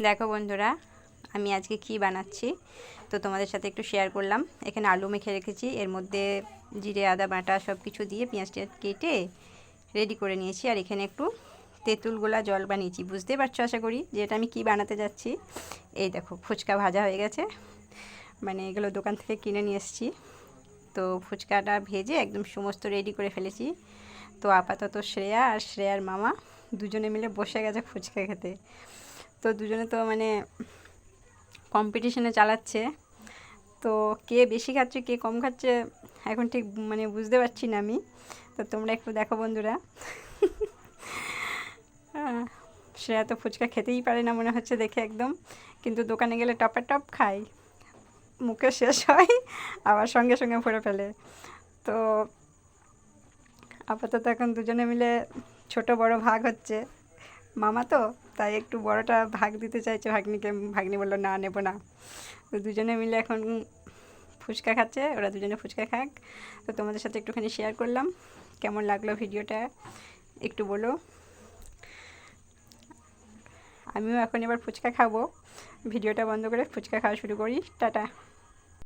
দেখো বন্ধুরা, আমি আজকে কি বানাচ্ছি তো তোমাদের সাথে একটু শেয়ার করলাম। এখানে আলু মেখে রেখেছি, এর মধ্যে জিরে আদা বাটা সব কিছু দিয়ে পেঁয়াজটা কেটে রেডি করে নিয়েছি। আর এখানে একটু তেঁতুল গোলা জল বানিয়েছি। বুঝতেই পারছো আশা করি যে এটা আমি কি বানাতে যাচ্ছি। এই দেখো, ফুচকা ভাজা হয়ে গেছে, মানে এগুলো দোকান থেকে কিনে নিয়ে এসেছি। তো ফুচকাটা ভেজে একদম সমস্ত রেডি করে ফেলেছি। তো আপাতত শ্রেয়া আর শ্রেয়ার মামা দুজনে মিলে বসে গেছে ফুচকা খেতে। তো দুজনে তো মানে কম্পিটিশনে চালাচ্ছে। তো কে বেশি খাচ্ছে কে কম খাচ্ছে এখন ঠিক মানে বুঝতে পারছি না আমি। তো তোমরা একটু দেখো বন্ধুরা। শ্রেয়া তো ফুচকা খেতেই পারে না মনে হচ্ছে দেখে একদম, কিন্তু দোকানে গেলে টপাটপ খায়, মুখে শেষ হয় আবার সঙ্গে সঙ্গে ভরে ফেলে। তো আপাতত এখন দুজনে মিলে ছোট বড় ভাগ হচ্ছে। মামা তো তাই একটু বড়টা ভাগ দিতে চাইছে ভাগ্নিকে, ভাগ্নি বললো না নেবো না। তো দুজনে মিলে এখন ফুচকা খাচ্ছে, ওরা দুজনে ফুচকা খাক। তো তোমাদের সাথে একটুখানি শেয়ার করলাম, কেমন লাগলো ভিডিওটা একটু বলো। আমিও এখন এবার ফুচকা খাবো, ভিডিওটা বন্ধ করে ফুচকা খাওয়া শুরু করি। টাটা।